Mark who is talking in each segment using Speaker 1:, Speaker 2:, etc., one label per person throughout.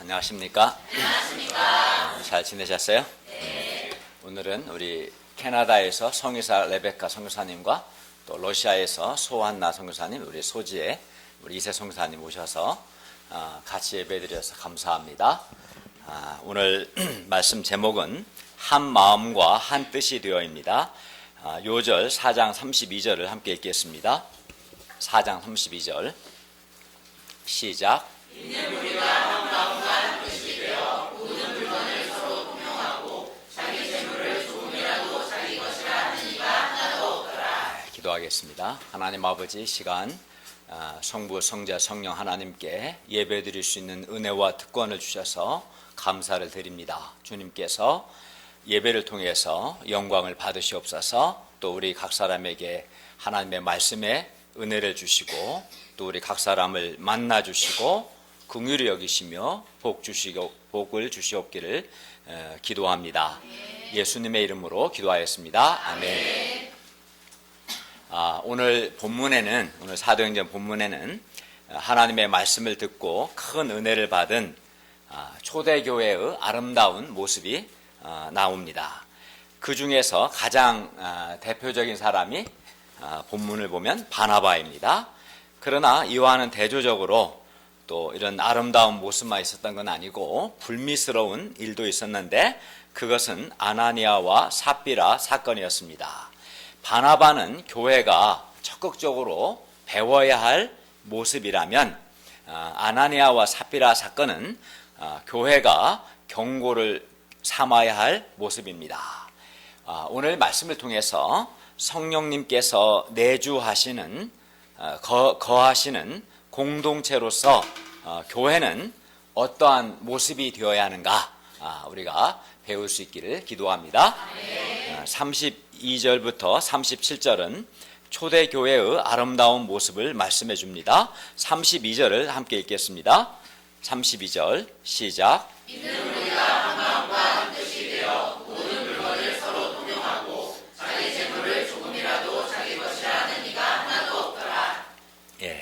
Speaker 1: 안녕하십니까? 잘 지내셨어요?
Speaker 2: 네.
Speaker 1: 오늘은 우리 캐나다에서 성유사 레베카 성유사님과 또 러시아에서 소한나 성유사님, 우리 소지의 우리 이세 성유사님 오셔서 같이 예배드려서 감사합니다. 오늘 말씀 제목은 한 마음과 한 뜻이 되어입니다. 요절 4장 32절을 함께 읽겠습니다. 4장 32절 시작.
Speaker 2: 있는 우리가 한 마음과 한 뜻이 되어 모든 물건을 서로 통용하고 자기 재물을 조금이라도 자기 것이라 하는 이가 하나도 없더라.
Speaker 1: 기도하겠습니다. 하나님 아버지, 시간 성부, 성자, 성령 하나님께 예배드릴 수 있는 은혜와 특권을 주셔서 감사를 드립니다. 주님께서 예배를 통해서 영광을 받으시옵소서. 또 우리 각 사람에게 하나님의 말씀에 은혜를 주시고 또 우리 각 사람을 만나 주시고 긍휼히 여기시며 복을 주시옵기를 기도합니다. 예수님의 이름으로 기도하였습니다. 아멘. 오늘 본문에는, 오늘 사도행전 본문에는 하나님의 말씀을 듣고 큰 은혜를 받은 초대교회의 아름다운 모습이 나옵니다. 그 중에서 가장 대표적인 사람이 본문을 보면 바나바입니다. 그러나 이와는 대조적으로 또 이런 아름다운 모습만 있었던 건 아니고 불미스러운 일도 있었는데 그것은 아나니아와 삽비라 사건이었습니다. 바나바는 교회가 적극적으로 배워야 할 모습이라면 아나니아와 삽비라 사건은 교회가 경고를 삼아야 할 모습입니다. 오늘 말씀을 통해서 성령님께서 내주하시는 거하시는 공동체로서 교회는 어떠한 모습이 되어야 하는가 우리가 배울 수 있기를 기도합니다. 32절부터 37절은 초대교회의 아름다운 모습을 말씀해 줍니다. 32절을 함께 읽겠습니다. 32절 시작.
Speaker 2: 있는 우리가 한 마음과 한 뜻이 되어 모든 물건을 서로 통용하고 자기 재물을 조금이라도 자기 것이라 하는 이가 하나도 없더라.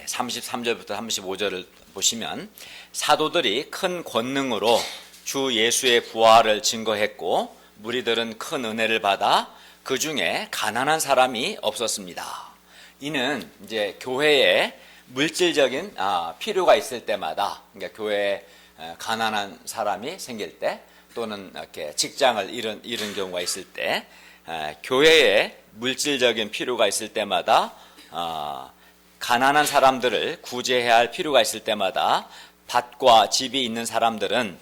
Speaker 1: 33절부터 35절을 보시면 사도들이 큰 권능으로 주 예수의 부활을 증거했고 무리들은 큰 은혜를 받아 그 중에 가난한 사람이 없었습니다. 이는 이제 교회에 물질적인 필요가 있을 때마다, 그러니까 교회에 가난한 사람이 생길 때 또는 이렇게 직장을 잃은 경우가 있을 때 교회에 물질적인 필요가 있을 때마다 가난한 사람들을 구제해야 할 필요가 있을 때마다 밭과 집이 있는 사람들은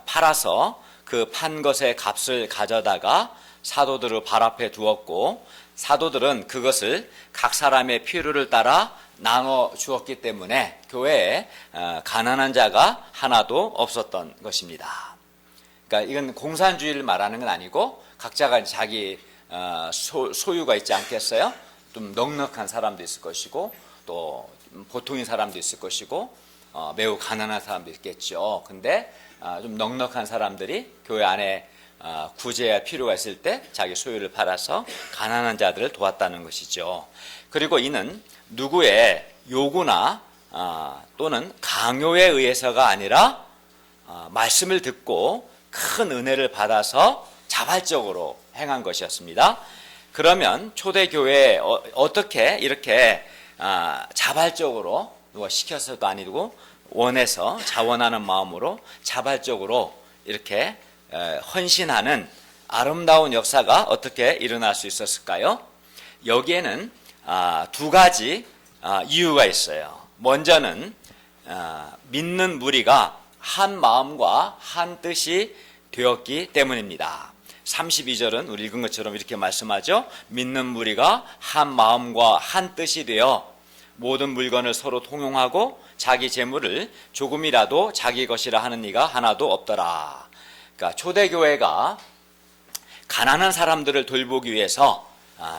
Speaker 1: 팔아서 그 판 것의 값을 가져다가 사도들의 발 앞에 두었고 사도들은 그것을 각 사람의 필요를 따라 나눠 주었기 때문에 교회에 가난한 자가 하나도 없었던 것입니다. 그러니까 이건 공산주의를 말하는 건 아니고 각자가 자기 소유가 있지 않겠어요? 좀 넉넉한 사람도 있을 것이고 또 보통인 사람도 있을 것이고 매우 가난한 사람도 있겠죠. 근데 좀 넉넉한 사람들이 교회 안에 구제할 필요가 있을 때 자기 소유를 팔아서 가난한 자들을 도왔다는 것이죠. 그리고 이는 누구의 요구나 또는 강요에 의해서가 아니라 말씀을 듣고 큰 은혜를 받아서 자발적으로 행한 것이었습니다. 그러면 초대교회에 어떻게 이렇게 자발적으로 누가 시켜서도 아니고 원해서 자원하는 마음으로 자발적으로 이렇게 헌신하는 아름다운 역사가 어떻게 일어날 수 있었을까요? 여기에는 두 가지 이유가 있어요. 먼저는 믿는 무리가 한 마음과 한 뜻이 되었기 때문입니다. 32절은 우리 읽은 것처럼 이렇게 말씀하죠. 믿는 무리가 한 마음과 한 뜻이 되어 모든 물건을 서로 통용하고 자기 재물을 조금이라도 자기 것이라 하는 이가 하나도 없더라. 그러니까 초대교회가 가난한 사람들을 돌보기 위해서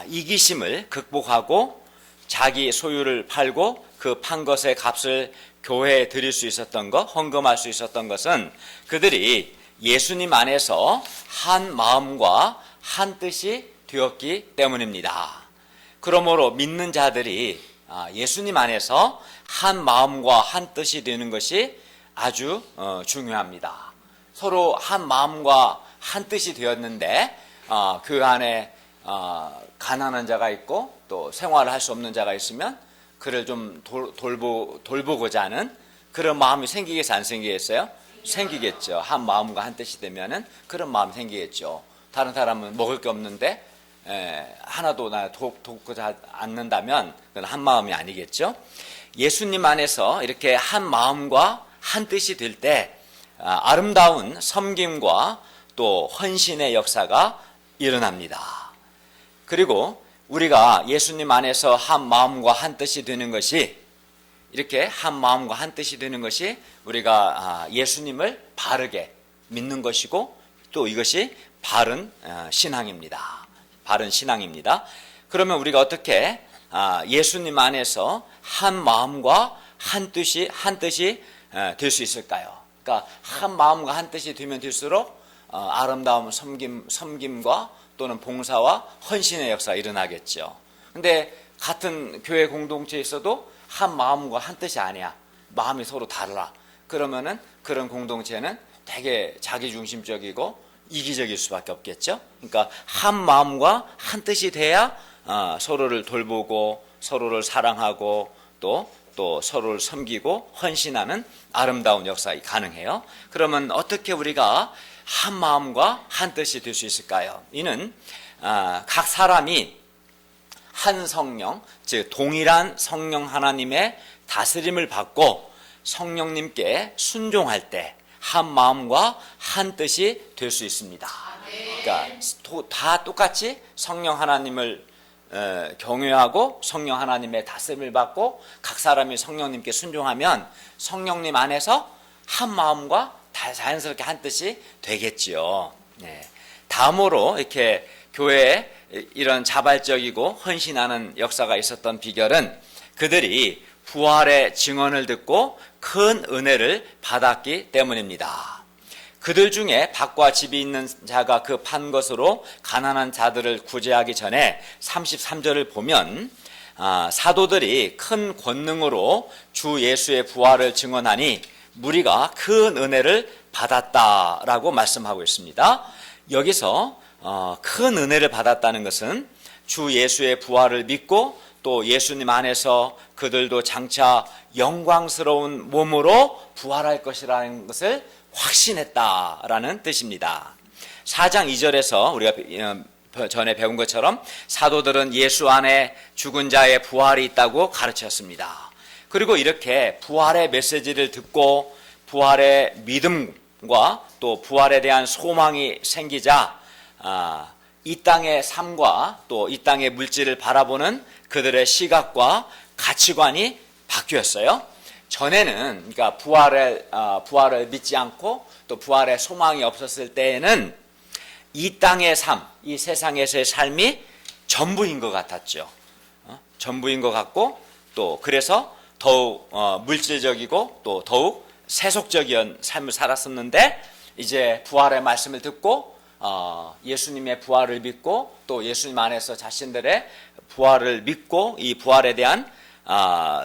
Speaker 1: 이기심을 극복하고 자기 소유를 팔고 그 판 것의 값을 교회에 드릴 수 있었던 것, 헌금할 수 있었던 것은 그들이 예수님 안에서 한 마음과 한 뜻이 되었기 때문입니다. 그러므로 믿는 자들이 예수님 안에서 한 마음과 한 뜻이 되는 것이 아주 중요합니다. 서로 한 마음과 한 뜻이 되었는데 그 안에 가난한 자가 있고 또 생활을 할 수 없는 자가 있으면 그를 좀 돌보고자 하는 그런 마음이 생기겠어요? 안 생기겠어요? 생기겠죠. 한 마음과 한 뜻이 되면은 그런 마음이 생기겠죠. 다른 사람은 먹을 게 없는데 하나도 나 돕고자 않는다면 그건 한 마음이 아니겠죠. 예수님 안에서 이렇게 한 마음과 한 뜻이 될 때 아름다운 섬김과 또 헌신의 역사가 일어납니다. 그리고 우리가 예수님 안에서 한 마음과 한 뜻이 되는 것이 이렇게 한 마음과 한 뜻이 되는 것이 우리가 예수님을 바르게 믿는 것이고 또 이것이 바른 신앙입니다. 바른 신앙입니다. 그러면 우리가 어떻게 예수님 안에서 한 마음과 한 뜻이 될 수 있을까요? 그러니까 한 마음과 한 뜻이 되면 될수록 아름다운 섬김과 또는 봉사와 헌신의 역사가 일어나겠죠. 근데 같은 교회 공동체에 있어도 한 마음과 한 뜻이 아니야. 마음이 서로 달라. 그러면은 그런 공동체는 되게 자기중심적이고 이기적일 수밖에 없겠죠. 그러니까 한 마음과 한 뜻이 돼야 서로를 돌보고 서로를 사랑하고 또 서로를 섬기고 헌신하는 아름다운 역사가 가능해요. 그러면 어떻게 우리가 한 마음과 한 뜻이 될 수 있을까요? 이는 각 사람이 한 성령, 즉 동일한 성령 하나님의 다스림을 받고 성령님께 순종할 때 한 마음과 한 뜻이 될 수 있습니다. 그러니까 다 똑같이 성령 하나님을 경외하고 성령 하나님의 다스림을 받고 각 사람이 성령님께 순종하면 성령님 안에서 한 마음과 자연스럽게 한 뜻이 되겠지요. 네. 다음으로 이렇게 교회에 이런 자발적이고 헌신하는 역사가 있었던 비결은 그들이 부활의 증언을 듣고 큰 은혜를 받았기 때문입니다. 그들 중에 밭과 집이 있는 자가 그 판 것으로 가난한 자들을 구제하기 전에 33절을 보면 사도들이 큰 권능으로 주 예수의 부활을 증언하니 무리가 큰 은혜를 받았다라고 말씀하고 있습니다. 여기서 큰 은혜를 받았다는 것은 주 예수의 부활을 믿고 또 예수님 안에서 그들도 장차 영광스러운 몸으로 부활할 것이라는 것을 확신했다라는 뜻입니다. 4장 2절에서 우리가 전에 배운 것처럼 사도들은 예수 안에 죽은 자의 부활이 있다고 가르쳤습니다. 그리고 이렇게 부활의 메시지를 듣고 부활의 믿음과 또 부활에 대한 소망이 생기자 이 땅의 삶과 또 이 땅의 물질을 바라보는 그들의 시각과 가치관이 바뀌었어요. 전에는 그러니까 부활을 믿지 않고 또 부활의 소망이 없었을 때에는 이 땅의 삶, 이 세상에서의 삶이 전부인 것 같았죠. 전부인 것 같고 또 그래서 더욱 물질적이고 또 더욱 세속적인 삶을 살았었는데 이제 부활의 말씀을 듣고 예수님의 부활을 믿고 또 예수님 안에서 자신들의 부활을 믿고 이 부활에 대한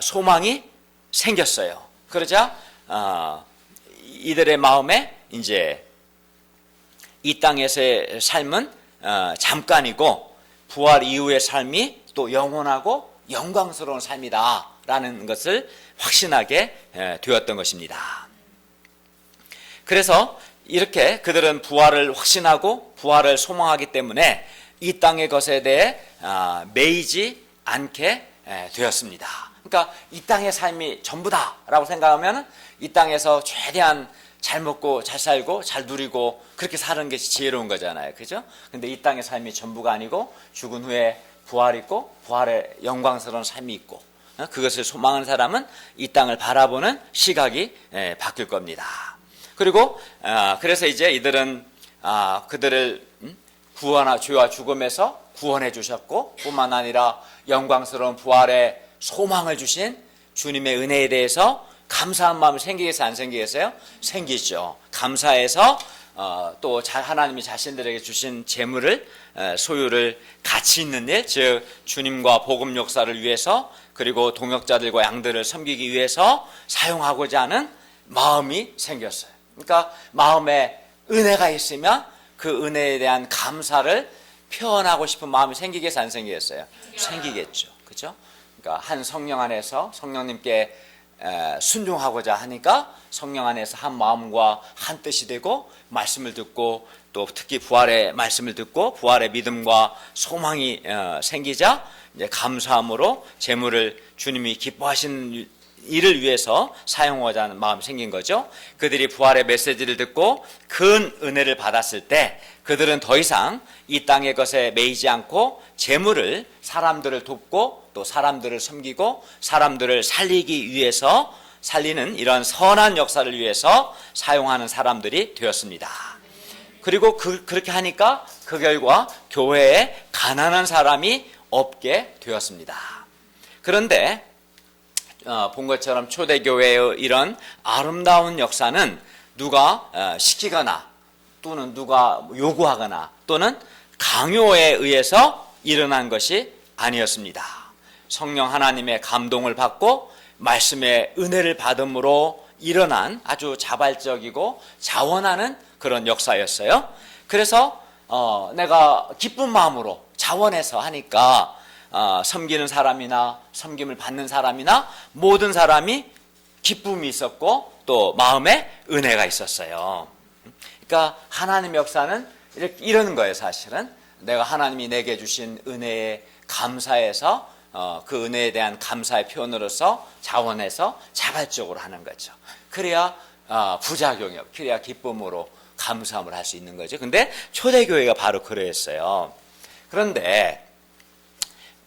Speaker 1: 소망이 생겼어요. 그러자 이들의 마음에 이제 이 땅에서의 삶은 잠깐이고 부활 이후의 삶이 또 영원하고 영광스러운 삶이다라는 것을 확신하게 되었던 것입니다. 그래서 이렇게 그들은 부활을 확신하고 부활을 소망하기 때문에 이 땅의 것에 대해 매이지 않게 되었습니다. 그러니까 이 땅의 삶이 전부다라고 생각하면 이 땅에서 최대한 잘 먹고 잘 살고 잘 누리고 그렇게 사는 것이 지혜로운 거잖아요. 그죠? 근데 이 땅의 삶이 전부가 아니고 죽은 후에 부활이 있고 부활의 영광스러운 삶이 있고 그것을 소망하는 사람은 이 땅을 바라보는 시각이 바뀔 겁니다. 그리고 그래서 이제 이들은 그들을 죄와 죽음에서 구원해 주셨고 뿐만 아니라 영광스러운 부활의 소망을 주신 주님의 은혜에 대해서 감사한 마음이 생기겠어요? 안 생기겠어요? 생기죠. 감사해서 또 하나님이 자신들에게 주신 재물을 소유를 가치 있는 일, 즉 주님과 복음 역사를 위해서 그리고 동역자들과 양들을 섬기기 위해서 사용하고자 하는 마음이 생겼어요. 그러니까 마음에 은혜가 있으면 그 은혜에 대한 감사를 표현하고 싶은 마음이 생기겠어요, 안 생기겠어요? 생기겠죠. 그렇죠? 그러니까 한 성령 안에서 성령님께 순종하고자 하니까 성령 안에서 한 마음과 한 뜻이 되고 말씀을 듣고 또 특히 부활의 말씀을 듣고 부활의 믿음과 소망이 생기자 이제 감사함으로 재물을 주님이 기뻐하시는 일을 위해서 사용하고자 하는 마음이 생긴 거죠. 그들이 부활의 메시지를 듣고 큰 은혜를 받았을 때 그들은 더 이상 이 땅의 것에 매이지 않고 재물을 사람들을 돕고 또 사람들을 섬기고 사람들을 살리기 위해서 살리는 이런 선한 역사를 위해서 사용하는 사람들이 되었습니다. 그리고 그렇게 하니까 그 결과 교회에 가난한 사람이 없게 되었습니다. 그런데 본 것처럼 초대교회의 이런 아름다운 역사는 누가 시키거나 또는 누가 요구하거나 또는 강요에 의해서 일어난 것이 아니었습니다. 성령 하나님의 감동을 받고 말씀의 은혜를 받음으로 일어난 아주 자발적이고 자원하는 그런 역사였어요. 그래서 내가 기쁜 마음으로 자원해서 하니까 섬기는 사람이나 섬김을 받는 사람이나 모든 사람이 기쁨이 있었고 또 마음에 은혜가 있었어요. 그러니까 하나님의 역사는 이러는 거예요. 사실은 내가 하나님이 내게 주신 은혜에 감사해서 그 은혜에 대한 감사의 표현으로서 자원해서 자발적으로 하는 거죠. 그래야 부작용이 없고 그래야 기쁨으로 감사함을 할 수 있는 거죠. 근데 초대교회가 바로 그러했어요. 그런데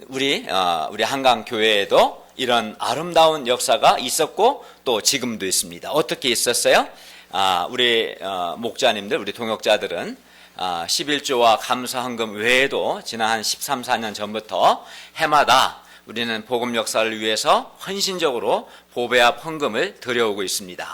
Speaker 1: 우리 한강교회에도 이런 아름다운 역사가 있었고 또 지금도 있습니다. 어떻게 있었어요? 우리 목자님들, 우리 동역자들은 11조와 감사헌금 외에도 지난 한 13, 14년 전부터 해마다 우리는 복음 역사를 위해서 헌신적으로 보배 앞 헌금을 드려오고 있습니다.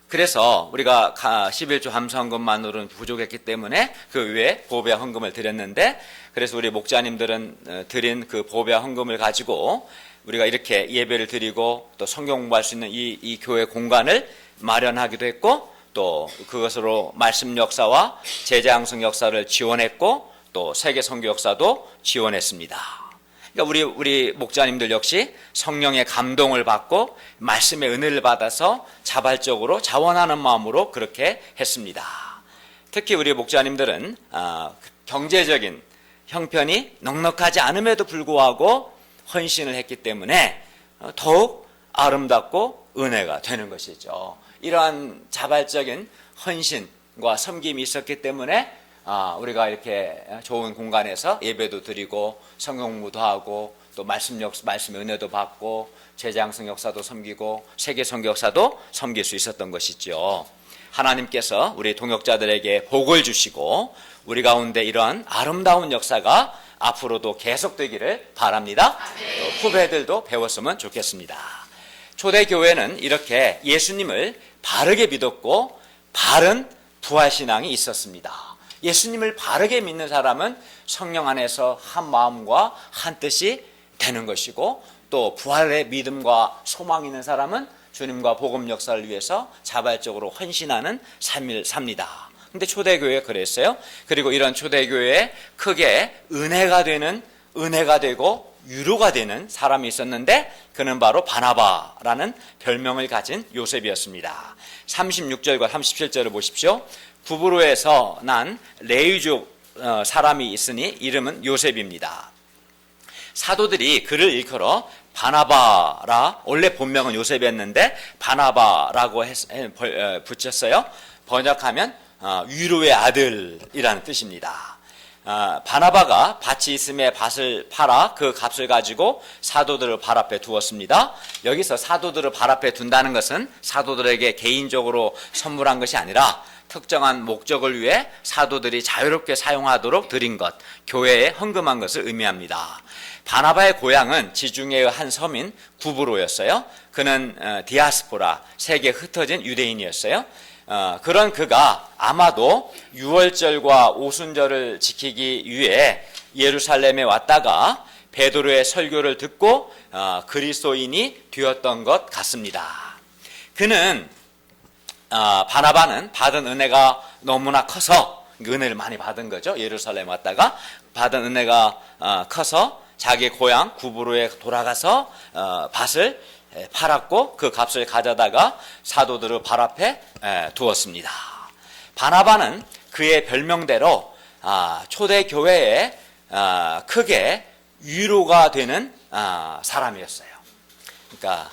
Speaker 1: 그래서 우리가 11조 감사헌금만으로는 부족했기 때문에 그 외에 보배 헌금을 드렸는데 그래서 우리 목자님들은 드린 그 보배 헌금을 가지고 우리가 이렇게 예배를 드리고 또 성경 공부할 수 있는 이 교회 공간을 마련하기도 했고 또 그것으로 말씀 역사와 제자 양성 역사를 지원했고 또 세계 선교 역사도 지원했습니다. 그러니까 우리 목자님들 역시 성령의 감동을 받고 말씀의 은혜를 받아서 자발적으로 자원하는 마음으로 그렇게 했습니다. 특히 우리 목자님들은 경제적인 형편이 넉넉하지 않음에도 불구하고 헌신을 했기 때문에 더욱 아름답고 은혜가 되는 것이죠. 이러한 자발적인 헌신과 섬김이 있었기 때문에 우리가 이렇게 좋은 공간에서 예배도 드리고 성경 공부도 하고 또 말씀의 은혜도 받고 제자 양성 역사도 섬기고 세계 선교 역사도 섬길 수 있었던 것이죠. 하나님께서 우리 동역자들에게 복을 주시고 우리 가운데 이러한 아름다운 역사가 앞으로도 계속되기를 바랍니다. 또 후배들도 배웠으면 좋겠습니다. 초대교회는 이렇게 예수님을 바르게 믿었고 바른 부활신앙이 있었습니다. 예수님을 바르게 믿는 사람은 성령 안에서 한 마음과 한 뜻이 되는 것이고 또 부활의 믿음과 소망이 있는 사람은 주님과 복음 역사를 위해서 자발적으로 헌신하는 삶을 삽니다. 근데 초대교회가 그랬어요. 그리고 이런 초대교회에 크게 은혜가 되고 유로가 되는 사람이 있었는데 그는 바로 바나바라는 별명을 가진 요셉이었습니다. 36절과 37절을 보십시오. 구브로에서 난 레위족 사람이 있으니 이름은 요셉입니다. 사도들이 그를 일컬어 바나바라, 원래 본명은 요셉이었는데 바나바라고 붙였어요. 번역하면 위로의 아들이라는 뜻입니다. 바나바가 밭이 있음에 밭을 팔아 그 값을 가지고 사도들을 발 앞에 두었습니다. 여기서 사도들을 발 앞에 둔다는 것은 사도들에게 개인적으로 선물한 것이 아니라 특정한 목적을 위해 사도들이 자유롭게 사용하도록 드린 것, 교회에 헌금한 것을 의미합니다. 바나바의 고향은 지중해의 한 섬인 구브로였어요. 그는 디아스포라, 세계에 흩어진 유대인이었어요. 그런 그가 아마도 유월절과 오순절을 지키기 위해 예루살렘에 왔다가 베드로의 설교를 듣고 그리스도인이 되었던 것 같습니다. 그는 바나바는 받은 은혜가 너무나 커서 은혜를 많이 받은 거죠. 예루살렘 왔다가 받은 은혜가 커서 자기 고향 구브로에 돌아가서 밭을 팔았고 그 값을 가져다가 사도들의 발 앞에 두었습니다. 바나바는 그의 별명대로 초대 교회에 크게 위로가 되는 사람이었어요. 그러니까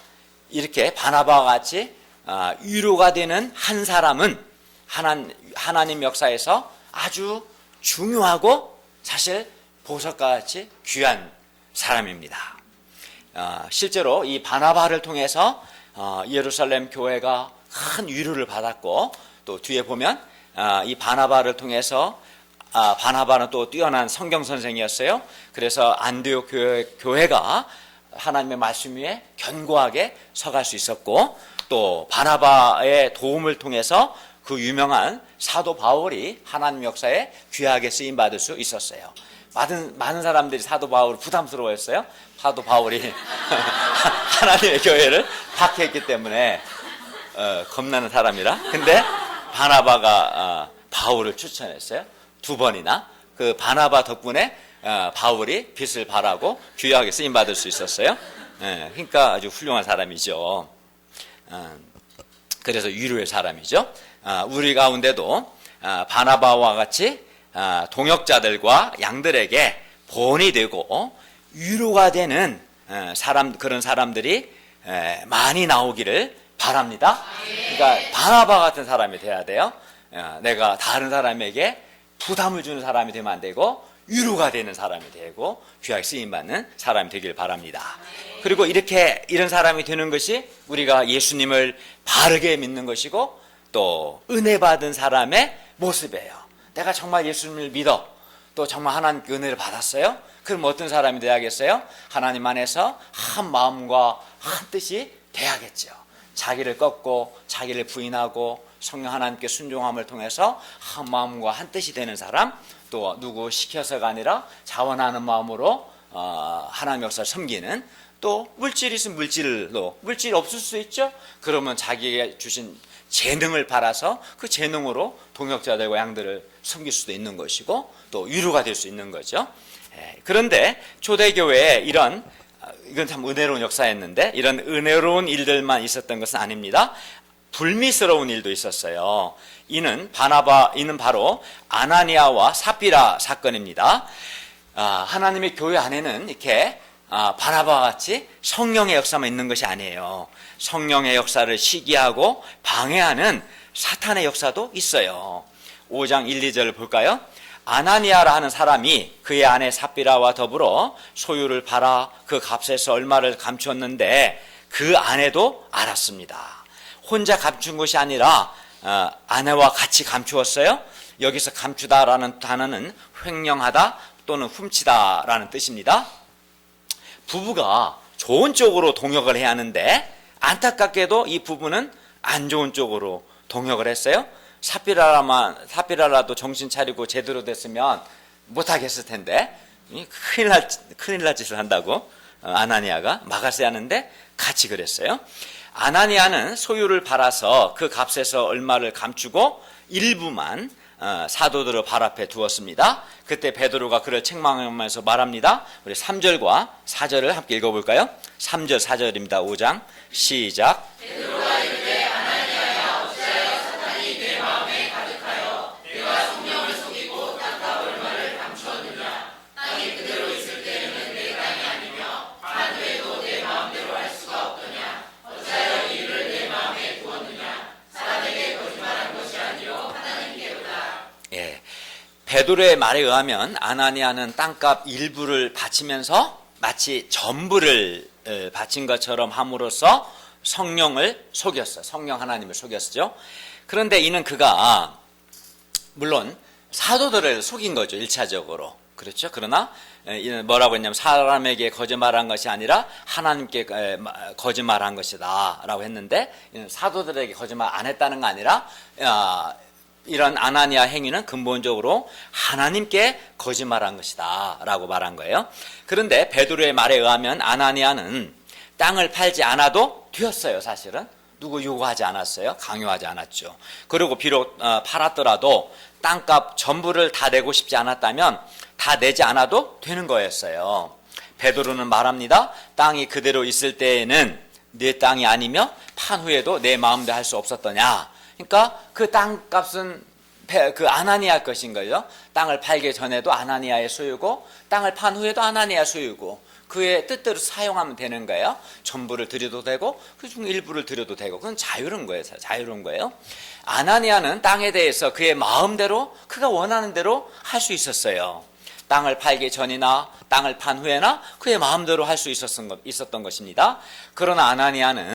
Speaker 1: 이렇게 바나바와 같이 위로가 되는 한 사람은 하나님 역사에서 아주 중요하고 사실 보석과 같이 귀한 사람입니다. 실제로 이 바나바를 통해서 예루살렘 교회가 큰 위로를 받았고 또 뒤에 보면 이 바나바를 통해서 바나바는 또 뛰어난 성경 선생이었어요. 그래서 안디옥 교회가 하나님의 말씀 위에 견고하게 서갈 수 있었고 또 바나바의 도움을 통해서 그 유명한 사도 바울이 하나님 역사에 귀하게 쓰임 받을 수 있었어요. 많은 사람들이 사도 바울을 부담스러워했어요. 사도 바울이 하나님의 교회를 박해했기 때문에 겁나는 사람이라. 근데 바나바가 바울을 추천했어요. 2번이나. 그 바나바 덕분에 바울이 빛을 발하고 귀하게 쓰임 받을 수 있었어요. 그러니까 아주 훌륭한 사람이죠. 그래서 위로의 사람이죠. 우리 가운데도 바나바와 같이 동역자들과 양들에게 본이 되고 위로가 되는 그런 사람들이 많이 나오기를 바랍니다. 그러니까 바나바 같은 사람이 돼야 돼요. 내가 다른 사람에게 부담을 주는 사람이 되면 안 되고 위로가 되는 사람이 되고 귀하게 쓰임받는 사람이 되길 바랍니다. 그리고 이런 사람이 되는 것이 우리가 예수님을 바르게 믿는 것이고 또 은혜 받은 사람의 모습이에요. 내가 정말 예수님을 믿어 또 정말 하나님께 은혜를 받았어요. 그럼 어떤 사람이 돼야겠어요? 하나님 안에서 한 마음과 한 뜻이 돼야겠죠. 자기를 꺾고 자기를 부인하고 성령 하나님께 순종함을 통해서 한 마음과 한 뜻이 되는 사람, 또 누구 시켜서가 아니라 자원하는 마음으로 하나님 역사를 섬기는, 또 물질이 있으면 물질이 없을 수 있죠. 그러면 자기에게 주신 재능을 팔아서 그 재능으로 동역자들과 양들을 섬길 수도 있는 것이고 또 위로가 될 수 있는 거죠. 그런데 초대교회에 이건 참 은혜로운 역사였는데 이런 은혜로운 일들만 있었던 것은 아닙니다. 불미스러운 일도 있었어요. 이는 바로 아나니아와 삽비라 사건입니다. 하나님의 교회 안에는 이렇게 바나바와 같이 성령의 역사만 있는 것이 아니에요. 성령의 역사를 시기하고 방해하는 사탄의 역사도 있어요. 5장 1, 2절을 볼까요? 아나니아라 하는 사람이 그의 아내 삽비라와 더불어 소유를 팔아 그 값에서 얼마를 감추었는데 그 아내도 알았습니다. 혼자 감춘 것이 아니라 아내와 같이 감추었어요. 여기서 감추다라는 단어는 횡령하다 또는 훔치다라는 뜻입니다. 부부가 좋은 쪽으로 동역을 해야 하는데 안타깝게도 이 부부는 안 좋은 쪽으로 동역을 했어요. 삽비라라도 정신 차리고 제대로 됐으면 못하겠을 텐데 큰일 날 짓을 한다고 아나니아가 막았어야 하는데 같이 그랬어요. 아나니아는 소유를 팔아서 그 값에서 얼마를 감추고 일부만 사도들의 발 앞에 두었습니다. 그때 베드로가 그를 책망하면서 말합니다. 우리 3절과 4절을 함께 읽어볼까요? 3절 4절입니다. 5장 시작.
Speaker 2: 베드로가 이르되 아나니아야 어찌하여 사탄이 내 마음에 가득하여 내가 성령을 속이고 땅값 얼마를 감추었느냐. 땅이 그대로 있을 때에는 내 땅이 아니며 반대도 내 마음대로 할 수가 없더냐. 어찌하여 이 일을 내 마음에 두었느냐. 사람에게 거짓말한 것이 아니요 하나님께로다.
Speaker 1: 예, 베드로의 말에 의하면 아나니아는 땅값 일부를 바치면서 마치 전부를 바친 것처럼 함으로써 성령을 속였어요. 성령 하나님을 속였죠. 그런데 이는 그가 물론 사도들을 속인 거죠. 1차적으로. 그렇죠. 그러나 이는 뭐라고 했냐면 사람에게 거짓말한 것이 아니라 하나님께 거짓말한 것이다 라고 했는데 이는 사도들에게 거짓말 안 했다는 거 아니라 이런 아나니아 행위는 근본적으로 하나님께 거짓말한 것이다 라고 말한 거예요. 그런데 베드로의 말에 의하면 아나니아는 땅을 팔지 않아도 되었어요. 사실은 누구 요구하지 않았어요. 강요하지 않았죠. 그리고 비록 팔았더라도 땅값 전부를 다 내고 싶지 않았다면 다 내지 않아도 되는 거였어요. 베드로는 말합니다. 땅이 그대로 있을 때에는 내 땅이 아니며 판 후에도 내 마음대로 할 수 없었더냐. 그러니까 그 땅값은 그 아나니아 것인 거죠. 땅을 팔기 전에도 아나니아의 소유고 땅을 판 후에도 아나니아 소유고 그의 뜻대로 사용하면 되는 거예요. 전부를 드려도 되고 그중 일부를 드려도 되고 그건 자유로운 거예요. 자유로운 거예요. 아나니아는 땅에 대해서 그의 마음대로 그가 원하는 대로 할 수 있었어요. 땅을 팔기 전이나 땅을 판 후에나 그의 마음대로 할 수 있었던 것입니다. 그러나 아나니아는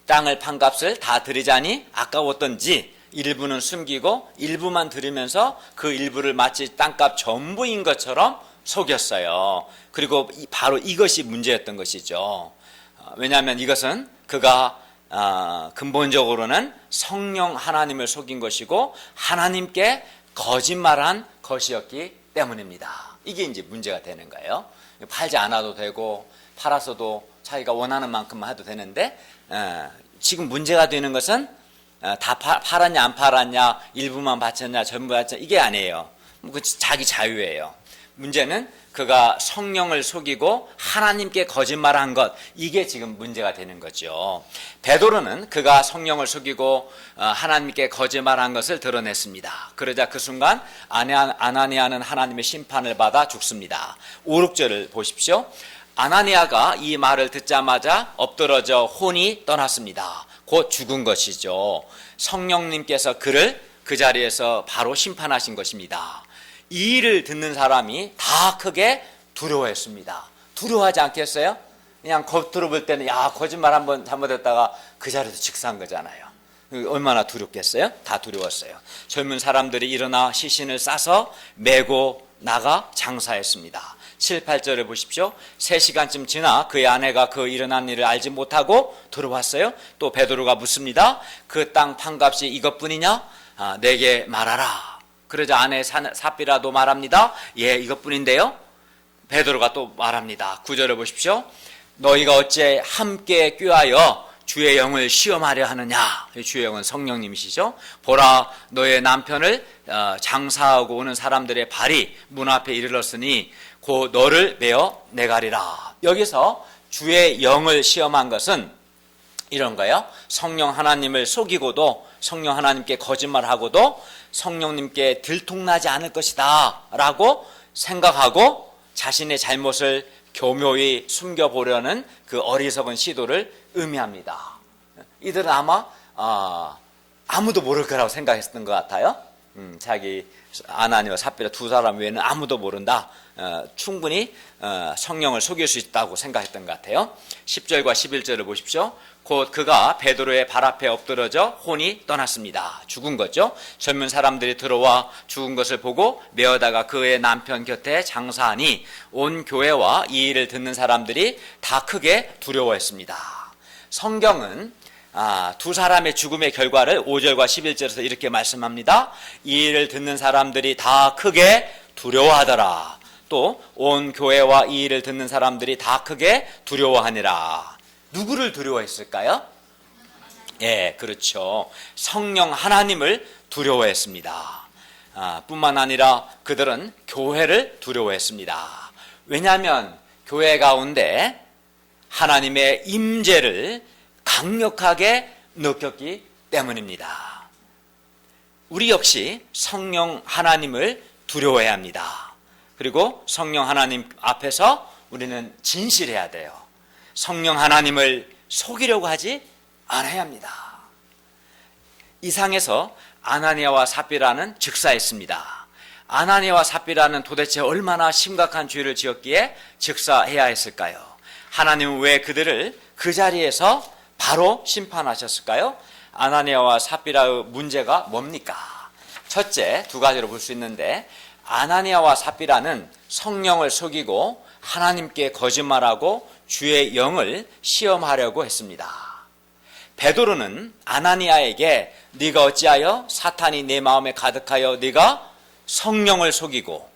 Speaker 1: 땅을 판 값을 다 드리자니 아까웠던지 일부는 숨기고 일부만 드리면서 그 일부를 마치 땅값 전부인 것처럼 속였어요. 그리고 바로 이것이 문제였던 것이죠. 왜냐하면 이것은 그가 근본적으로는 성령 하나님을 속인 것이고 하나님께 거짓말한 것이었기 때문입니다. 이게 이제 문제가 되는 거예요. 팔지 않아도 되고 팔아서도 자기가 원하는 만큼만 해도 되는데 지금 문제가 되는 것은 다 팔았냐 안 팔았냐 일부만 바쳤냐 전부 바쳤냐 이게 아니에요. 그 자기 자유예요. 문제는 그가 성령을 속이고 하나님께 거짓말한 것 이게 지금 문제가 되는 거죠. 베드로는 그가 성령을 속이고 하나님께 거짓말한 것을 드러냈습니다. 그러자 그 순간 아나니아는 하나님의 심판을 받아 죽습니다. 5, 6절을 보십시오. 아나니아가 이 말을 듣자마자 엎드러져 혼이 떠났습니다. 곧 죽은 것이죠. 성령님께서 그를 그 자리에서 바로 심판하신 것입니다. 이 일을 듣는 사람이 다 크게 두려워했습니다. 두려워하지 않겠어요? 그냥 겉으로 볼 때는 야 거짓말 한번 잘못했다가 그 자리에서 직사한 거잖아요. 얼마나 두렵겠어요? 다 두려웠어요. 젊은 사람들이 일어나 시신을 싸서 메고 나가 장사했습니다. 7, 8절을 보십시오. 3시간쯤 지나 그의 아내가 그 일어난 일을 알지 못하고 들어왔어요. 또 베드로가 묻습니다. 그 땅 판값이 이것뿐이냐? 내게 말하라. 그러자 아내 삽비라도 말합니다. 예, 이것뿐인데요. 베드로가 또 말합니다. 9절을 보십시오. 너희가 어째 함께 꾀하여 주의 영을 시험하려 하느냐. 주의 영은 성령님이시죠. 보라 너의 남편을 장사하고 오는 사람들의 발이 문 앞에 이르렀으니 곧 너를 메어 내가리라. 여기서 주의 영을 시험한 것은 이런 거예요. 성령 하나님을 속이고도 성령 하나님께 거짓말하고도 성령님께 들통나지 않을 것이다 라고 생각하고 자신의 잘못을 교묘히 숨겨보려는 그 어리석은 시도를 의미합니다. 이들은 아마 아무도 모를 거라고 생각했던 것 같아요. 자기 아나니와 삽비라 두 사람 외에는 아무도 모른다. 충분히 성령을 속일 수 있다고 생각했던 것 같아요. 10절과 11절을 보십시오. 곧 그가 베드로의 발 앞에 엎드러져 혼이 떠났습니다. 죽은 거죠. 젊은 사람들이 들어와 죽은 것을 보고 메어다가 그의 남편 곁에 장사하니 온 교회와 이 일을 듣는 사람들이 다 크게 두려워했습니다. 성경은 두 사람의 죽음의 결과를 5절과 11절에서 이렇게 말씀합니다. 이 일을 듣는 사람들이 다 크게 두려워하더라. 또 온 교회와 이 일을 듣는 사람들이 다 크게 두려워하니라. 누구를 두려워했을까요? 예, 그렇죠. 성령 하나님을 두려워했습니다. 뿐만 아니라 그들은 교회를 두려워했습니다. 왜냐하면 교회 가운데 하나님의 임재를 강력하게 느꼈기 때문입니다. 우리 역시 성령 하나님을 두려워해야 합니다. 그리고 성령 하나님 앞에서 우리는 진실해야 돼요. 성령 하나님을 속이려고 하지 않아야 합니다. 이 상에서 아나니아와 삽비라는 즉사했습니다. 아나니아와 삽비라는 도대체 얼마나 심각한 죄를 지었기에 즉사해야 했을까요? 하나님은 왜 그들을 그 자리에서 바로 심판하셨을까요? 아나니아와 삽비라의 문제가 뭡니까? 첫째, 두 가지로 볼 수 있는데 아나니아와 삽비라는 성령을 속이고 하나님께 거짓말하고 주의 영을 시험하려고 했습니다. 베드로는 아나니아에게 네가 어찌하여 사탄이 내 마음에 가득하여 네가 성령을 속이고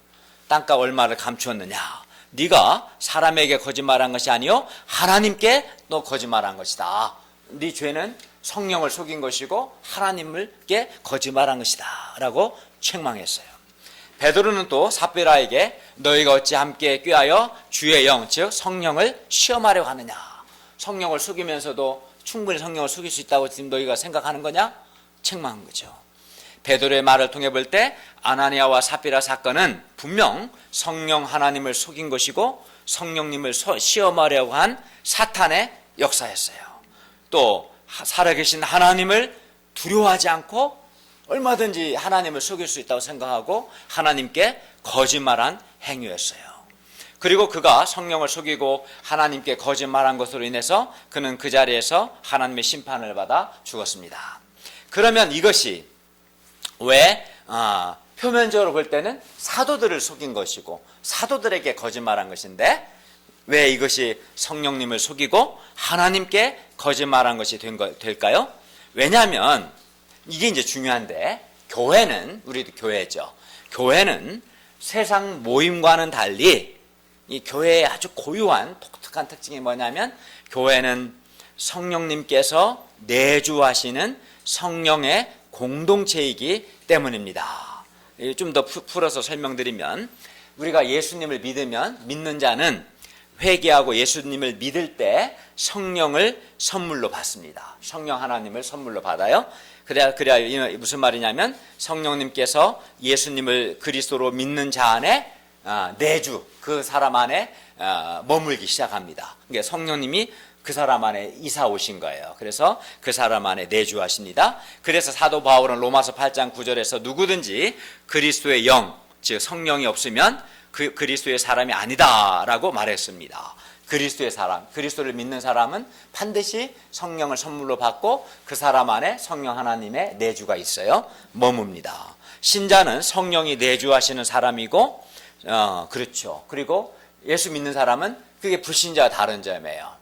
Speaker 1: 땅값 얼마를 감추었느냐. 네가 사람에게 거짓말한 것이 아니요 하나님께 너 거짓말한 것이다 네 죄는 성령을 속인 것이고 하나님께 거짓말한 것이다 라고 책망했어요. 베드로는 또 삽비라에게 너희가 어찌 함께 꾀하여 주의 영 즉 성령을 시험하려고 하느냐, 성령을 속이면서도 충분히 성령을 속일 수 있다고 지금 너희가 생각하는 거냐, 책망한 거죠. 베드로의 말을 통해 볼 때 아나니아와 삽비라 사건은 분명 성령 하나님을 속인 것이고 성령님을 시험하려고 한 사탄의 역사였어요. 또 살아계신 하나님을 두려워하지 않고 얼마든지 하나님을 속일 수 있다고 생각하고 하나님께 거짓말한 행위였어요. 그리고 그가 성령을 속이고 하나님께 거짓말한 것으로 인해서 그는 그 자리에서 하나님의 심판을 받아 죽었습니다. 그러면 이것이 왜 표면적으로 볼 때는 사도들을 속인 것이고 사도들에게 거짓말한 것인데 왜 이것이 성령님을 속이고 하나님께 거짓말한 것이 될까요? 왜냐하면 이게 이제 중요한데, 교회는, 우리도 교회죠. 교회는 세상 모임과는 달리 이 교회의 아주 고유한 독특한 특징이 뭐냐면, 교회는 성령님께서 내주하시는 성령의 공동체이기 때문입니다. 좀 더 풀어서 설명드리면, 우리가 예수님을 믿는 자는 회개하고 예수님을 믿을 때 성령을 선물로 받습니다. 성령 하나님을 선물로 받아요. 그래야 무슨 말이냐면, 성령님께서 예수님을 그리스도로 믿는 자 안에 내주, 그 사람 안에 머물기 시작합니다. 그러니까 성령님이 그 사람 안에 이사 오신 거예요. 그래서 그 사람 안에 내주하십니다. 그래서 사도 바울은 로마서 8장 9절에서 누구든지 그리스도의 영, 즉 성령이 없으면 그 그리스도의 사람이 아니다라고 말했습니다. 그리스도의 사람, 그리스도를 믿는 사람은 반드시 성령을 선물로 받고 그 사람 안에 성령 하나님의 내주가 있어요. 머뭅니다. 신자는 성령이 내주하시는 사람이고, 그렇죠. 그리고 예수 믿는 사람은 그게 불신자와 다른 점이에요.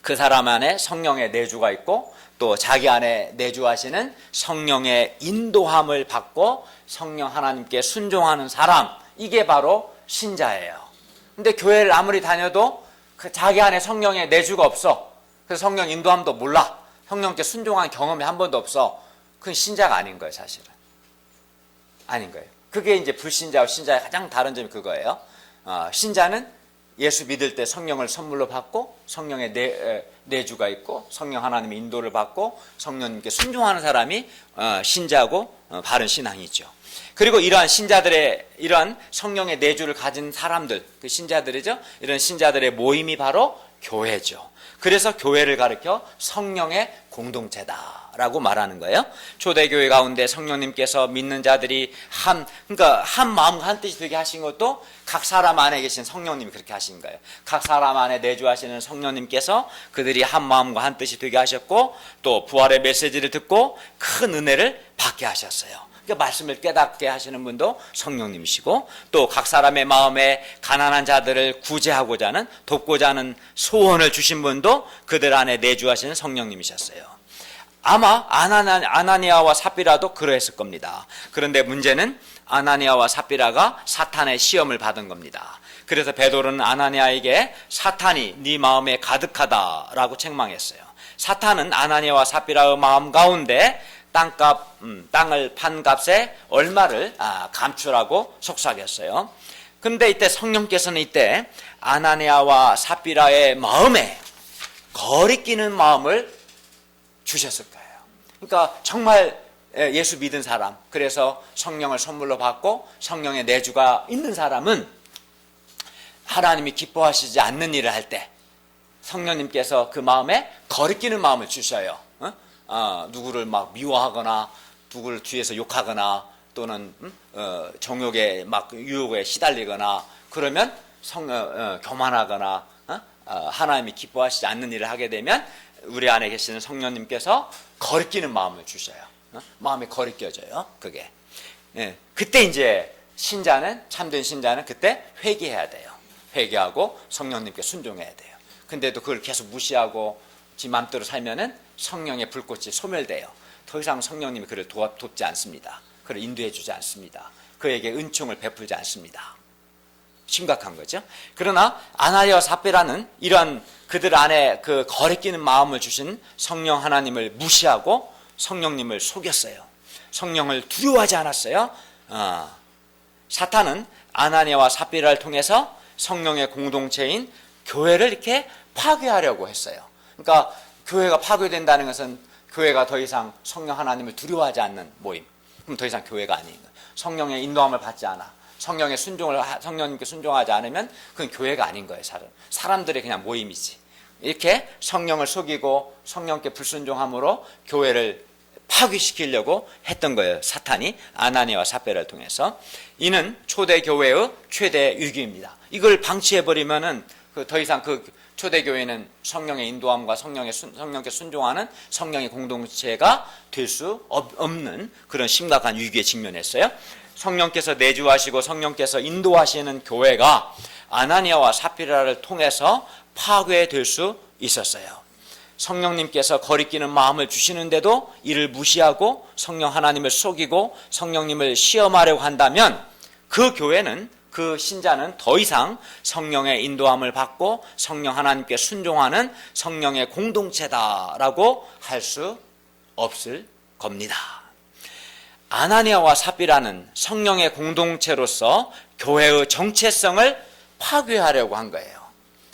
Speaker 1: 그 사람 안에 성령의 내주가 있고 또 자기 안에 내주하시는 성령의 인도함을 받고 성령 하나님께 순종하는 사람, 이게 바로 신자예요. 근데 교회를 아무리 다녀도 자기 안에 성령의 내주가 없어. 그래서 성령 인도함도 몰라. 성령께 순종한 경험이 한 번도 없어. 그건 신자가 아닌 거예요, 사실은. 아닌 거예요. 그게 이제 불신자와 신자의 가장 다른 점이 그거예요. 신자는 예수 믿을 때 성령을 선물로 받고 성령의 내주가 있고 성령 하나님의 인도를 받고 성령님께 순종하는 사람이 신자고 바른 신앙이죠. 그리고 이러한 신자들의 이러한 성령의 내주를 가진 사람들, 그 신자들이죠. 이런 신자들의 모임이 바로 교회죠. 그래서 교회를 가리켜 성령의 공동체다라고 말하는 거예요. 초대교회 가운데 성령님께서 믿는 자들이 한 마음과 한 뜻이 되게 하신 것도 각 사람 안에 계신 성령님이 그렇게 하신 거예요. 각 사람 안에 내주하시는 성령님께서 그들이 한 마음과 한 뜻이 되게 하셨고 또 부활의 메시지를 듣고 큰 은혜를 받게 하셨어요. 그러니까 말씀을 깨닫게 하시는 분도 성령님이시고 또 각 사람의 마음에 가난한 자들을 구제하고자 하는 돕고자 하는 소원을 주신 분도 그들 안에 내주하시는 성령님이셨어요. 아마 아나니아와 삽비라도 그러했을 겁니다. 그런데 문제는 아나니아와 삽비라가 사탄의 시험을 받은 겁니다. 그래서 베드로는 아나니아에게 사탄이 네 마음에 가득하다라고 책망했어요. 사탄은 아나니아와 삽비라의 마음 가운데 땅을 판 값에 얼마를 감추라고 속삭였어요. 그런데 이때 성령께서는 이때 아나니아와 삽비라의 마음에 거리끼는 마음을 주셨을 거예요. 그러니까 정말 예수 믿은 사람, 그래서 성령을 선물로 받고 성령의 내주가 있는 사람은 하나님이 기뻐하시지 않는 일을 할 때 성령님께서 그 마음에 거리끼는 마음을 주셔요. 누구를 막 미워하거나 누구를 뒤에서 욕하거나 또는 정욕에 막 유혹에 시달리거나 그러면 교만하거나 하나님이 기뻐하시지 않는 일을 하게 되면 우리 안에 계시는 성령님께서 거리끼는 마음을 주셔요. 마음이 거리껴져요. 그게. 그때 이제 참된 신자는 그때 회개해야 돼요. 회개하고 성령님께 순종해야 돼요. 근데도 그걸 계속 무시하고 지 맘대로 살면은 성령의 불꽃이 소멸돼요. 더 이상 성령님이 그를 돕지 않습니다. 그를 인도해 주지 않습니다. 그에게 은총을 베풀지 않습니다. 심각한 거죠. 그러나 아나니아와 삽비라는 이러한 그들 안에 그 거리끼는 마음을 주신 성령 하나님을 무시하고 성령님을 속였어요. 성령을 두려워하지 않았어요. 사탄은 아나니아와 삽비라를 통해서 성령의 공동체인 교회를 이렇게 파괴하려고 했어요. 그러니까 교회가 파괴된다는 것은 교회가 더 이상 성령 하나님을 두려워하지 않는 모임. 그럼 더 이상 교회가 아닌 거예요. 성령의 인도함을 받지 않아. 성령님께 순종하지 않으면 그건 교회가 아닌 거예요. 사람들의 그냥 모임이지. 이렇게 성령을 속이고 성령께 불순종함으로 교회를 파괴시키려고 했던 거예요. 사탄이 아나니아와 삽비라를 통해서. 이는 초대교회의 최대 위기입니다. 이걸 방치해버리면은 더 이상 그 초대교회는 성령의 인도함과 성령께 순종하는 성령의 공동체가 될 수 없는 그런 심각한 위기에 직면했어요. 성령께서 내주하시고 성령께서 인도하시는 교회가 아나니아와 삽비라를 통해서 파괴될 수 있었어요. 성령님께서 거리끼는 마음을 주시는데도 이를 무시하고 성령 하나님을 속이고 성령님을 시험하려고 한다면 그 교회는, 그 신자는 더 이상 성령의 인도함을 받고 성령 하나님께 순종하는 성령의 공동체다라고 할 수 없을 겁니다. 아나니아와 삽비라는 성령의 공동체로서 교회의 정체성을 파괴하려고 한 거예요.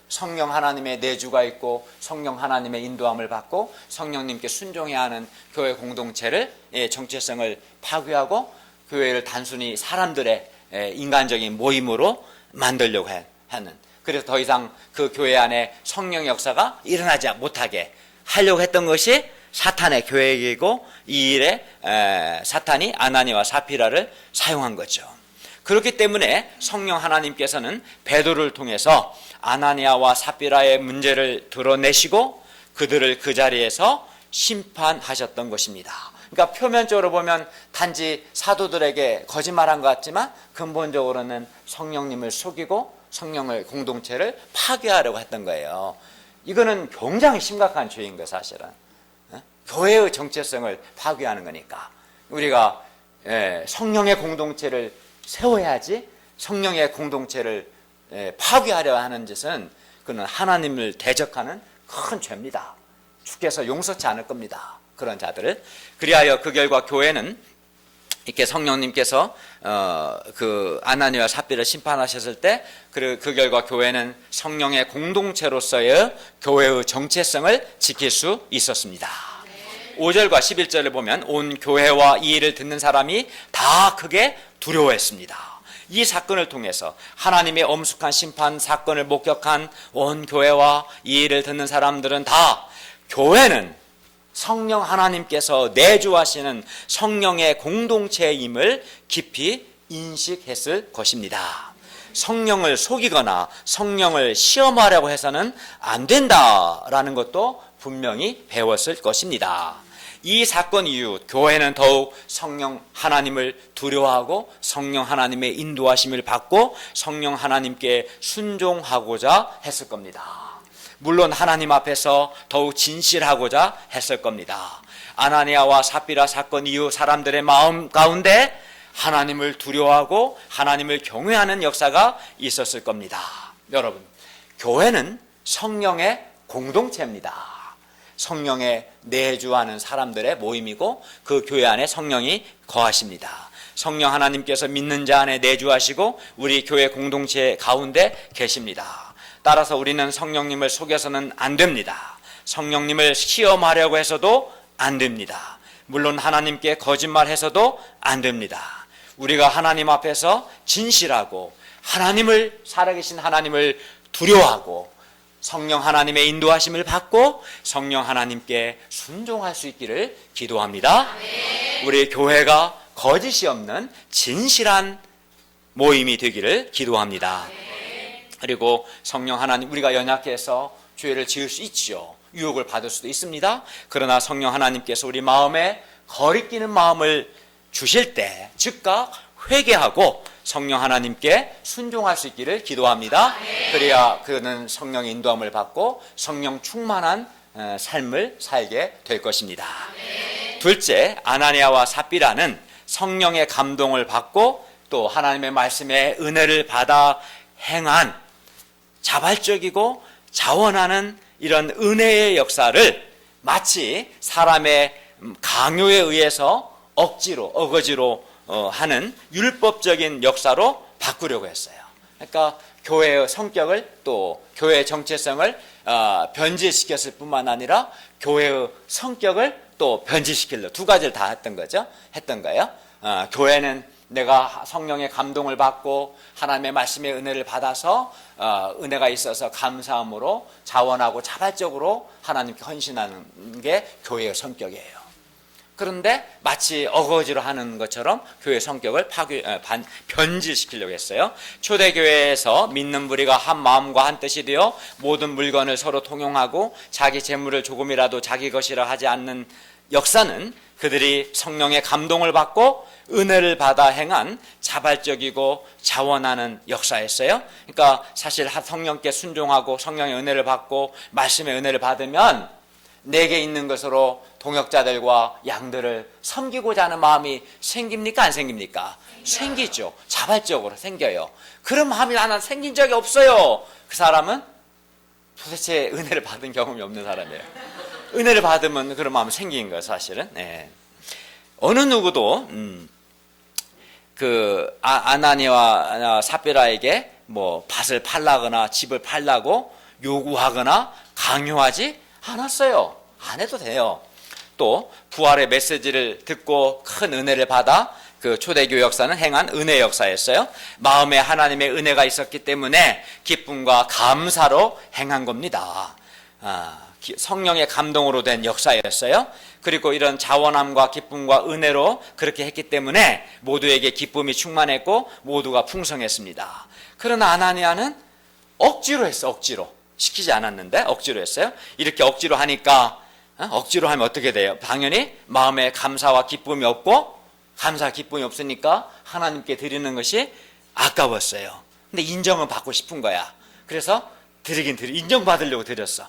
Speaker 1: 성령 하나님의 내주가 있고 성령 하나님의 인도함을 받고 성령님께 순종해야 하는 교회 공동체를, 정체성을 파괴하고 교회를 단순히 사람들의 인간적인 모임으로 만들려고 하는, 그래서 더 이상 그 교회 안에 성령의 역사가 일어나지 못하게 하려고 했던 것이 사탄의 계획이고, 이 일에 사탄이 아나니아와 삽비라를 사용한 거죠. 그렇기 때문에 성령 하나님께서는 베드로를 통해서 아나니아와 삽비라의 문제를 드러내시고 그들을 그 자리에서 심판하셨던 것입니다. 그러니까 표면적으로 보면 단지 사도들에게 거짓말한 것 같지만 근본적으로는 성령님을 속이고 성령의 공동체를 파괴하려고 했던 거예요. 이거는 굉장히 심각한 죄인 거예요, 사실은. 교회의 정체성을 파괴하는 거니까. 우리가 성령의 공동체를 세워야지 성령의 공동체를 파괴하려 하는 짓은 그는 하나님을 대적하는 큰 죄입니다. 주께서 용서치 않을 겁니다. 그런 자들을. 그리하여 그 결과 교회는 이렇게 성령님께서 그 아나니아와 삽비를 심판하셨을 때 그 결과 교회는 성령의 공동체로서의 교회의 정체성을 지킬 수 있었습니다. 5절과 11절을 보면 온 교회와 이 일을 듣는 사람이 다 크게 두려워했습니다. 이 사건을 통해서 하나님의 엄숙한 심판 사건을 목격한 온 교회와 이 일을 듣는 사람들은 다 교회는 성령 하나님께서 내주하시는 성령의 공동체임을 깊이 인식했을 것입니다. 성령을 속이거나 성령을 시험하려고 해서는 안 된다라는 것도 분명히 배웠을 것입니다. 이 사건 이후 교회는 더욱 성령 하나님을 두려워하고 성령 하나님의 인도하심을 받고 성령 하나님께 순종하고자 했을 겁니다. 물론 하나님 앞에서 더욱 진실하고자 했을 겁니다. 아나니아와 삽비라 사건 이후 사람들의 마음 가운데 하나님을 두려워하고 하나님을 경외하는 역사가 있었을 겁니다. 여러분, 교회는 성령의 공동체입니다. 성령에 내주하는 사람들의 모임이고 그 교회 안에 성령이 거하십니다. 성령 하나님께서 믿는 자 안에 내주하시고 우리 교회 공동체 가운데 계십니다. 따라서 우리는 성령님을 속여서는 안 됩니다. 성령님을 시험하려고 해서도 안 됩니다. 물론 하나님께 거짓말해서도 안 됩니다. 우리가 하나님 앞에서 진실하고 하나님을, 살아계신 하나님을 두려워하고 성령 하나님의 인도하심을 받고 성령 하나님께 순종할 수 있기를 기도합니다. 우리 교회가 거짓이 없는 진실한 모임이 되기를 기도합니다. 그리고 성령 하나님, 우리가 연약해서 죄를 지을 수 있지요. 유혹을 받을 수도 있습니다. 그러나 성령 하나님께서 우리 마음에 거리끼는 마음을 주실 때 즉각 회개하고 성령 하나님께 순종할 수 있기를 기도합니다. 그래야 그는 성령의 인도함을 받고 성령 충만한 삶을 살게 될 것입니다. 둘째, 아나니아와 삽비라는 성령의 감동을 받고 또 하나님의 말씀에 은혜를 받아 행한 자발적이고 자원하는 이런 은혜의 역사를 마치 사람의 강요에 의해서 억지로 어거지로 하는 율법적인 역사로 바꾸려고 했어요. 그러니까 교회의 성격을 또 교회의 정체성을 변질시켰을 뿐만 아니라 교회의 성격을 또 변질시키려 두 가지를 다 했던 거예요. 교회는 내가 성령의 감동을 받고 하나님의 말씀의 은혜를 받아서 은혜가 있어서 감사함으로 자원하고 자발적으로 하나님께 헌신하는 게 교회의 성격이에요. 그런데 마치 어거지로 하는 것처럼 교회의 성격을 변질시키려고 했어요. 초대교회에서 믿는 무리가 한 마음과 한 뜻이 되어 모든 물건을 서로 통용하고 자기 재물을 조금이라도 자기 것이라 하지 않는 역사는 그들이 성령의 감동을 받고 은혜를 받아 행한 자발적이고 자원하는 역사였어요. 그러니까 사실 성령께 순종하고 성령의 은혜를 받고 말씀의 은혜를 받으면 내게 있는 것으로 동역자들과 양들을 섬기고자 하는 마음이 생깁니까? 안 생깁니까? 생기죠. 자발적으로 생겨요. 그런 마음이 나는 생긴 적이 없어요. 그 사람은 도대체 은혜를 받은 경험이 없는 사람이에요. 은혜를 받으면 그런 마음이 생긴 거예요, 사실은. 네. 어느 누구도 아나니와 삽비라에게 뭐 밭을 팔라거나 집을 팔라고 요구하거나 강요하지 않았어요. 안 해도 돼요. 또 부활의 메시지를 듣고 큰 은혜를 받아 그 초대교회 역사는 행한 은혜 역사였어요. 마음에 하나님의 은혜가 있었기 때문에 기쁨과 감사로 행한 겁니다. 성령의 감동으로 된 역사였어요. 그리고 이런 자원함과 기쁨과 은혜로 그렇게 했기 때문에 모두에게 기쁨이 충만했고 모두가 풍성했습니다. 그러나 아나니아는 억지로 했어. 억지로. 시키지 않았는데 억지로 했어요. 이렇게 억지로 하니까 억지로 하면 어떻게 돼요? 당연히 마음에 감사와 기쁨이 없고 감사 기쁨이 없으니까 하나님께 드리는 것이 아까웠어요. 근데 인정은 받고 싶은 거야. 그래서 인정받으려고 드렸어.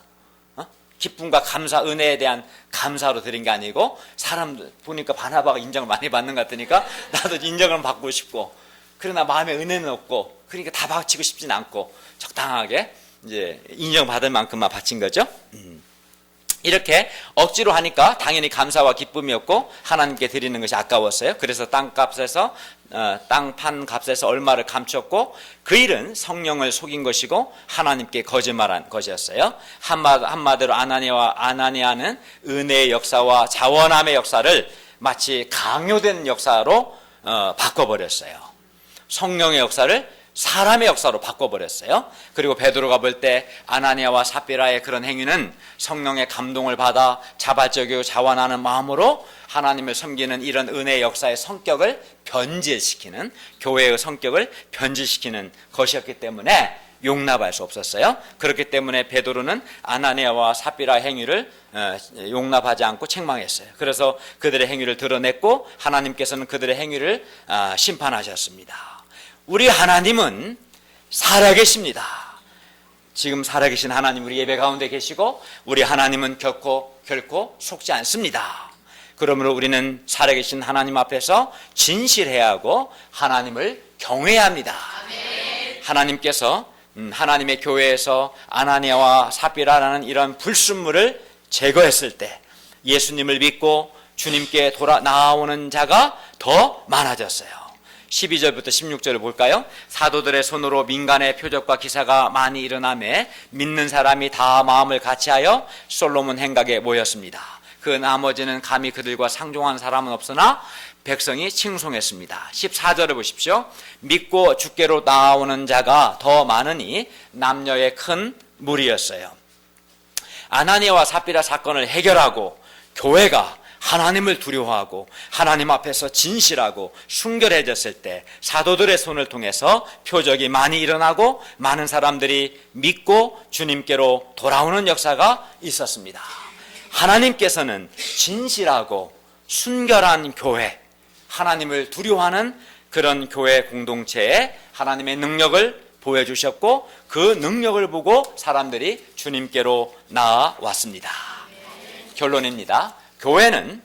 Speaker 1: 기쁨과 감사, 은혜에 대한 감사로 드린 게 아니고 사람들 보니까 바나바가 인정을 많이 받는 것 같으니까 나도 인정을 받고 싶고 그러나 마음에 은혜는 없고 그러니까 다 바치고 싶진 않고 적당하게 이제 인정받을 만큼만 바친 거죠. 이렇게 억지로 하니까 당연히 감사와 기쁨이 없고 하나님께 드리는 것이 아까웠어요. 그래서 땅 판 값에서 얼마를 감췄고 그 일은 성령을 속인 것이고 하나님께 거짓말한 것이었어요. 한마디로 아나니아는 은혜의 역사와 자원함의 역사를 마치 강요된 역사로 바꿔버렸어요. 성령의 역사를 사람의 역사로 바꿔버렸어요. 그리고 베드로가 볼 때 아나니아와 삽비라의 그런 행위는 성령의 감동을 받아 자발적이고 자원하는 마음으로 하나님을 섬기는 이런 은혜의 역사의 성격을 변질시키는, 교회의 성격을 변질시키는 것이었기 때문에 용납할 수 없었어요. 그렇기 때문에 베드로는 아나니아와 삽비라의 행위를 용납하지 않고 책망했어요. 그래서 그들의 행위를 드러냈고 하나님께서는 그들의 행위를 심판하셨습니다. 우리 하나님은 살아계십니다. 지금 살아계신 하나님 우리 예배 가운데 계시고 우리 하나님은 결코 속지 않습니다. 그러므로 우리는 살아계신 하나님 앞에서 진실해야 하고 하나님을 경외해야 합니다. 하나님께서 하나님의 교회에서 아나니아와 삽비라라는 이런 불순물을 제거했을 때 예수님을 믿고 주님께 나아오는 자가 더 많아졌어요. 12절부터 16절을 볼까요? 사도들의 손으로 민간의 표적과 기사가 많이 일어나매 믿는 사람이 다 마음을 같이하여 솔로몬 행각에 모였습니다. 그 나머지는 감히 그들과 상종한 사람은 없으나 백성이 칭송했습니다. 14절을 보십시오. 믿고 주께로 나오는 자가 더 많으니 남녀의 큰 무리였어요. 아나니아와 삽비라 사건을 해결하고 교회가 하나님을 두려워하고 하나님 앞에서 진실하고 순결해졌을 때 사도들의 손을 통해서 표적이 많이 일어나고 많은 사람들이 믿고 주님께로 돌아오는 역사가 있었습니다. 하나님께서는 진실하고 순결한 교회, 하나님을 두려워하는 그런 교회 공동체에 하나님의 능력을 보여주셨고 그 능력을 보고 사람들이 주님께로 나아왔습니다. 결론입니다. 교회는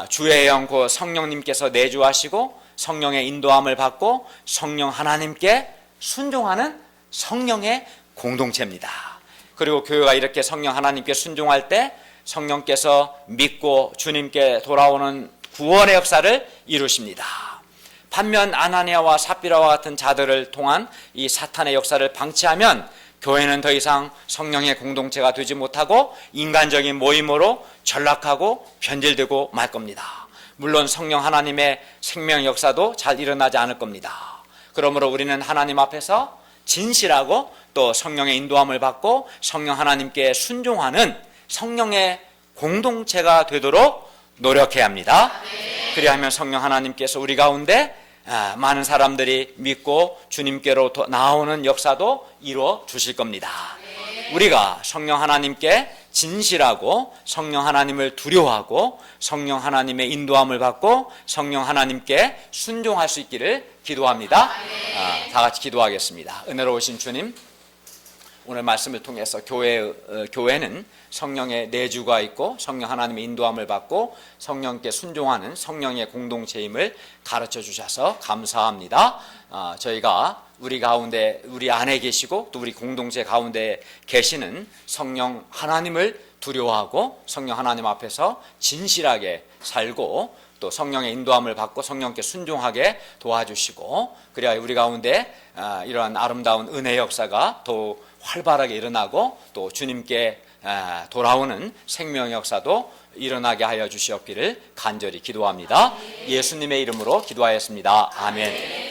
Speaker 1: 주의 영 곧 성령님께서 내주하시고 성령의 인도함을 받고 성령 하나님께 순종하는 성령의 공동체입니다. 그리고 교회가 이렇게 성령 하나님께 순종할 때 성령께서 믿고 주님께 돌아오는 구원의 역사를 이루십니다. 반면 아나니아와 삽비라와 같은 자들을 통한 이 사탄의 역사를 방치하면 교회는 더 이상 성령의 공동체가 되지 못하고 인간적인 모임으로 전락하고 변질되고 말 겁니다. 물론 성령 하나님의 생명 역사도 잘 일어나지 않을 겁니다. 그러므로 우리는 하나님 앞에서 진실하고 또 성령의 인도함을 받고 성령 하나님께 순종하는 성령의 공동체가 되도록 노력해야 합니다. 그리하면 성령 하나님께서 우리 가운데 많은 사람들이 믿고 주님께로 나오는 역사도 이루어 주실 겁니다. 우리가 성령 하나님께 진실하고 성령 하나님을 두려워하고 성령 하나님의 인도함을 받고 성령 하나님께 순종할 수 있기를 기도합니다. 다 같이 기도하겠습니다. 은혜로우신 주님, 오늘 말씀을 통해서 교회는 성령의 내주가 있고 성령 하나님의 인도함을 받고 성령께 순종하는 성령의 공동체임을 가르쳐 주셔서 감사합니다. 저희가 우리 가운데, 우리 안에 계시고 또 우리 공동체 가운데 계시는 성령 하나님을 두려워하고 성령 하나님 앞에서 진실하게 살고 또 성령의 인도함을 받고 성령께 순종하게 도와주시고, 그래야 우리 가운데 이러한 아름다운 은혜의 역사가 더 활발하게 일어나고 또 주님께 돌아오는 생명 역사도 일어나게 하여 주시옵기를 간절히 기도합니다. 예수님의 이름으로 기도하였습니다. 아멘.